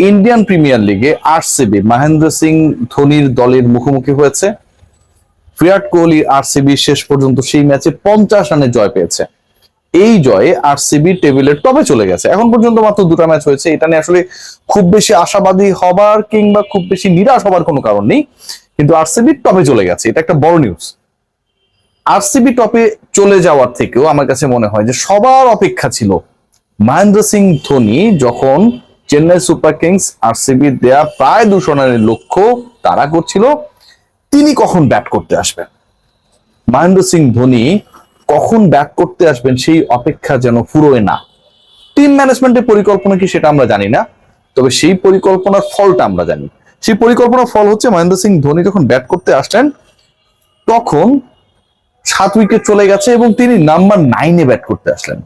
Indian premier লিগে RCB Mahendra Singh ধোনির দলের মুখোমুখি হয়েছে। বিরাট কোহলি আরসিবি শেষ পর্যন্ত সেই ম্যাচে 50 রানে জয় পেয়েছে। এই জয়ে আরসিবি টেবিলের টপে চলে গেছে। এখন পর্যন্ত মাত্র 2টা ম্যাচ হয়েছে, এটা নিয়ে আসলে খুব বেশি আশাবাদী হবার কিংবা খুব বেশি নিরাশ হবার কোনো কারণ নেই, কিন্তু আরসিবি টপে চলে গেছে, এটা একটা বড় নিউজ। আরসিবি টপে চলে যাওয়ার থেকেও আমার কাছে মনে হয় যে সবার অপেক্ষা ছিল মহেন্দ্র সিং ধোনি যখন চেন্নাই সুপার কিংস আরসিবি দেয়া প্রায় 200 রানের লক্ষ্য তাড়া করছিল, তিনি কখন ব্যাট করতে আসবেন, মহেন্দ্র সিং ধোনি কখন ব্যাট করতে আসবেন সেই অপেক্ষা যেন ফুরোয় না। টিম ম্যানেজমেন্টের পরিকল্পনা কি সেটা আমরা জানি না, তবে সেই পরিকল্পনার ফলটা আমরা জানি। সেই পরিকল্পনার ফল হচ্ছে মহেন্দ্র সিং ধোনি যখন ব্যাট করতে আসলেন তখন 7 উইকেট চলে গেছে এবং তিনি নাম্বার 9-এ ব্যাট করতে আসলেন।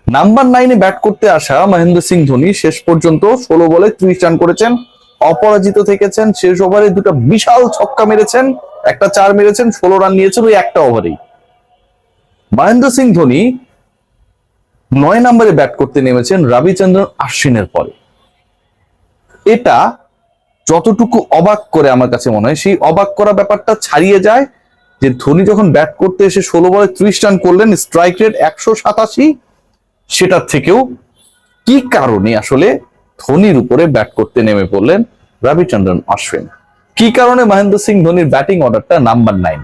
নাম্বার 9-এ ব্যাট করতে আসা মহেন্দ্র সিং ধোনি শেষ পর্যন্ত 16 বলে 30 রান করেছেন, অপরাজিত থেকেছেন। শেষ ওভারে 2টা বিশাল ছক্কা মেরেছেন, একটা 4 মেরেছেন, 16 রান নিয়েছেন ওই একটা ওভারেই। মহেন্দ্র সিং ধোনি 9 নম্বরে ব্যাট করতে নেমেছেন রবিচন্দ্রন অশ্বিনের পরে। এটা যতটুকু অবাক করে আমার কাছে মনে হয়, সেই অবাক করা ব্যাপারটা ছাড়িয়ে যায় যে ধোনি যখন ব্যাট করতে এসে 16 বলে 30 রান করলেন, স্ট্রাইক রেট 187, সেটার থেকেও কি কারণে আসলে ধোনির উপরে ব্যাট করতে নেমে পড়লেন রবিচন্দ্রন অশ্বিন? কি কারণে মহেন্দ্র সিং ধোনির ব্যাটিং অর্ডারটা নাম্বার 9?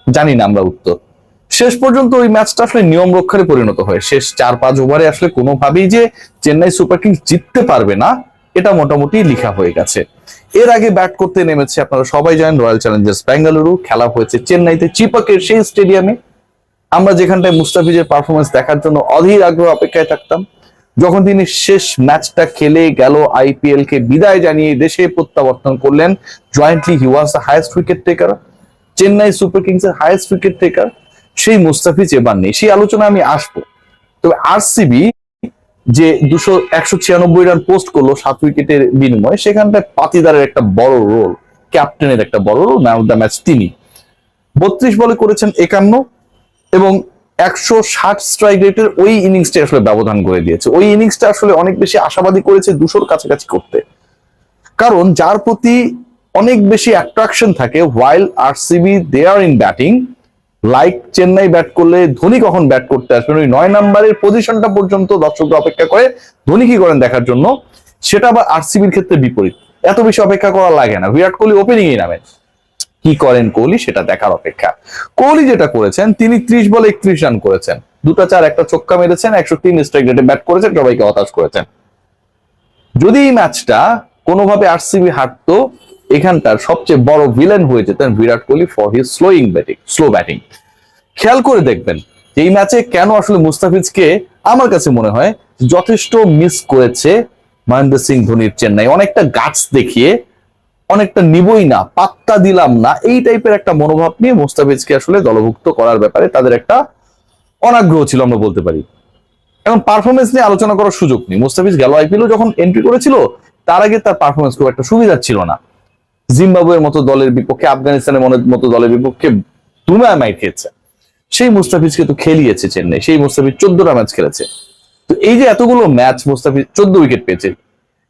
জানি না আমরা উত্তর। শেষ পর্যন্ত ওই ম্যাচটা আসলে নিয়ম রক্ষারে পরিণত হয়। শেষ 4-5 ওভারে আসলে কোনোভাবেই যে চেন্নাই সুপার কিংস জিততে পারবে না এটা মোটামুটি লিখা হয়ে গেছে। এর আগে ব্যাট করতে নেমেছে আপনারা সবাই জানেন রয়্যাল চ্যালেঞ্জার্স বেঙ্গালুরু, খেলা হয়েছে চেন্নাইতে চিপাকের সেই স্টেডিয়ামে। আমরা যেখানটায় মুস্তাফিজের পারফরমেন্স দেখার জন্য অধীর আগ্রহ অপেক্ষায় থাকতাম, যখন তিনি শেষ ম্যাচটা খেলে গেল আইপিএল কে বিদায় জানিয়ে দেশে প্রত্যাবর্তন করলেন, jointly he was the highest wicket taker, Chennai super kings এর হাইয়েস্ট উইকেট টেকার। সেই মুস্তাফিজ এবার নেই, সেই আলোচনা আমি আসবো। তবে আরসিবি যে 196 রান পোস্ট করলো 7 উইকেটের বিনিময়ে, সেখানটায় পাতিদারের একটা বড় রোল, ক্যাপ্টেনের একটা বড় role, man of the match তিনি। 32 বলে করেছেন 51 এবং 160 স্ট্রাইক রেটের ওই ইনিংসটা আসলে ব্যবধান করে দিয়েছে। ওই ইনিংসটা আসলে অনেক বেশি আশাবাদী করেছে 200-র কাছাকাছি করতে, কারণ যার প্রতি অনেক বেশি অ্যাট্রাকশন থাকে while RCB they are in batting, like Chennai bat করলে ধোনি কখন ব্যাট করতে আসবেন, ওই 9 নম্বরের পজিশনটা পর্যন্ত দর্শকরা অপেক্ষা করে ধোনি কি করেন দেখার জন্য। সেটা আবার আরসিবির ক্ষেত্রে বিপরীত, এত বেশি অপেক্ষা করা লাগে না। বিরাট কোহলি ওপেনিং এ নামেন, কি করেন কোহলি সেটা দেখার অপেক্ষা। কোহলি যেটা করেছেন, তিনি 30 বলে 31 রান করেছেন, 2টা 4 একটা ছক্কা মেরেছেন, 103 স্ট্রাইক রেটে ব্যাট করেছেন, সবাইকে হতাশ করেছেন। যদি এই ম্যাচটা কোনোভাবে আরসিবি হারতো, এখানটার সবচেয়ে বড় ভিলেন হয়ে যেতেন Virat Kohli for his slow batting. খেয়াল করে দেখবেন এই ম্যাচে কেন আসলে মুস্তাফিজকে আমার কাছে মনে হয় যথেষ্ট মিস করেছে মহেন্দ্র সিং ধোনির চেন্নাই। অনেকটা গাছ দেখিয়ে, অনেকটা নিবই না, পাত্তা দিলাম না, এই টাইপের একটা মনোভাব নিয়ে মুস্তাফিজকে আসলে দলভুক্ত করার ব্যাপারে তাদের একটা অনাগ্রহ ছিল আমরা বলতে পারি। এখন পারফরমেন্স নিয়ে আলোচনা করার সুযোগ নেই। মুস্তাফিজ গেল আইপিএল যখন এন্ট্রি করেছিল, তার আগে তার পারফরমেন্স খুব একটা সুবিধা ছিল না। জিম্বাবুয়ের মতো দলের বিপক্ষে, আফগানিস্তানের মতো দলের বিপক্ষে দুমায় মাইর খেয়েছে। সেই মুস্তাফিজকে তো খেলিয়েছে চেন্নাই, সেই মুস্তাফিজ 14টা ম্যাচ খেলেছে। তো এই যে এতগুলো ম্যাচ মুস্তাফিজ 14 উইকেট পেয়েছে,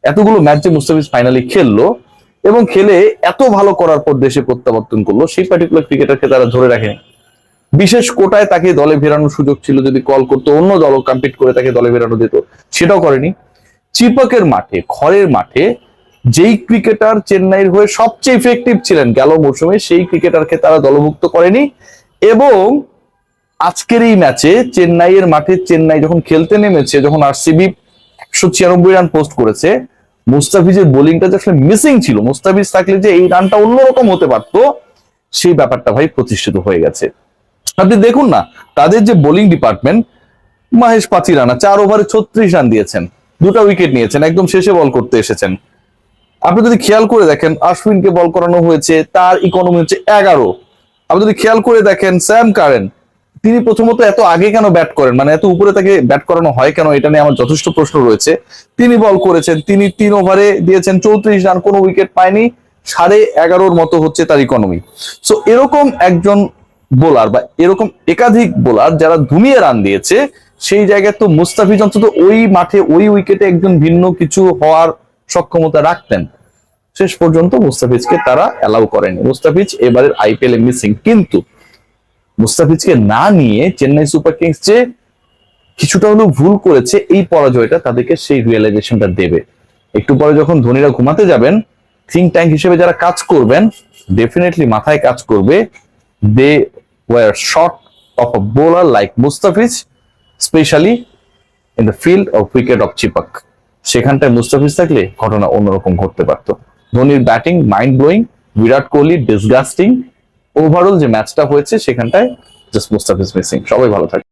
এতগুলো ম্যাচ যে মুস্তাফিজ ফাইনালি খেললো এবং খেলে এত ভালো করার পর দেশে প্রত্যাবর্তন করলো, সেই পার্টিকুলার ক্রিকেটারকে তারা ধরে রাখেনি। বিশেষ কোটায় তাকে দলে ফেরানোর সুযোগ ছিল, যদি কল করতো অন্য দলও কম্পিট করে তাকে দলে ফেরানো দিত, সেটাও করেনি। চিপাকের মাঠে, খড়ের মাঠে যেই ক্রিকেটার চেন্নাইয়ের হয়ে সবচেয়ে ইফেক্টিভ ছিলেন গেল মৌসুমে, সেই ক্রিকেটারকে তারা দলভুক্ত করেনি। এবং আজকের এই ম্যাচে চেন্নাইয়ের মাঠে চেন্নাই যখন খেলতে নেমেছে, যখন আরসিবি 196 রান পোস্ট করেছে, মুস্তাফিজের বোলিংটা যে আসলে মিসিং ছিল, মুস্তাফিজ থাকলে যে এই রানটা অন্যরকম হতে পারতো, সেই ব্যাপারটা ভাই প্রতিষ্ঠিত হয়ে গেছে। আপনি দেখুন না তাদের যে বোলিং ডিপার্টমেন্ট, মাহেশ পাচি রানা 4 ওভারে 36 রান দিয়েছেন, 2টা উইকেট নিয়েছেন, একদম শেষে বল করতে এসেছেন। আপনি যদি খেয়াল করে দেখেন অশ্বিনকে বল করানো হয়েছে, তার ইকোনমি হচ্ছে 11। আপনি যদি খেয়াল করে দেখেন স্যাম কারেন, তিনি প্রথমত এত আগে কেন ব্যাট করেন, মানে এত উপরে তাকে ব্যাট করানো হয় কেন, এটা নিয়ে আমার যথেষ্ট প্রশ্ন রয়েছে। তিনি বল করেছেন, তিনি 3 ওভারে দিয়েছেন 34 রান, কোনো উইকেট পায়নি, 11.5 মতো হচ্ছে তার ইকোনমি। সো এরকম একজন বোলার বা এরকম একাধিক বোলার যারা ধুমিয়ে রান দিয়েছে, সেই জায়গায় তো মুস্তাফিজ অন্তত ওই মাঠে ওই উইকেটে একজন ভিন্ন কিছু হওয়ার সক্ষমতা রাখতেন। শেষ পর্যন্ত মুস্তাফিজকে তারা অ্যালাউ করেনি। মুস্তাফিজ এবারের আইপিএল এ মিসিং, কিন্তু মুস্তাফিজকে না নিয়ে চেন্নাই সুপার কিংস যে কিছুটা হলেও ভুল করেছে, এই পরাজয়টা তাদেরকে সেই রিয়েলাইজেশনটা দেবে। একটু পরে যখন ধোনিরা ঘুমাতে যাবেন, থিঙ্ক ট্যাঙ্ক হিসেবে যারা কাজ করবেন, ডেফিনেটলি মাথায় কাজ করবে they were short of a bowler like Mustafiz, specially in the field of wicket of Chepauk. সেখানটায় মুস্তাফিজ থাকলে ঘটনা অন্যরকম ঘটতে পারতো। ধোনির batting mind blowing, Virat Kohli disgusting, overall যে ম্যাচটা হয়েছে সেখানটায় জাস্ট মুস্তাফিজ মিসিং। সবাই ভালো থাকে।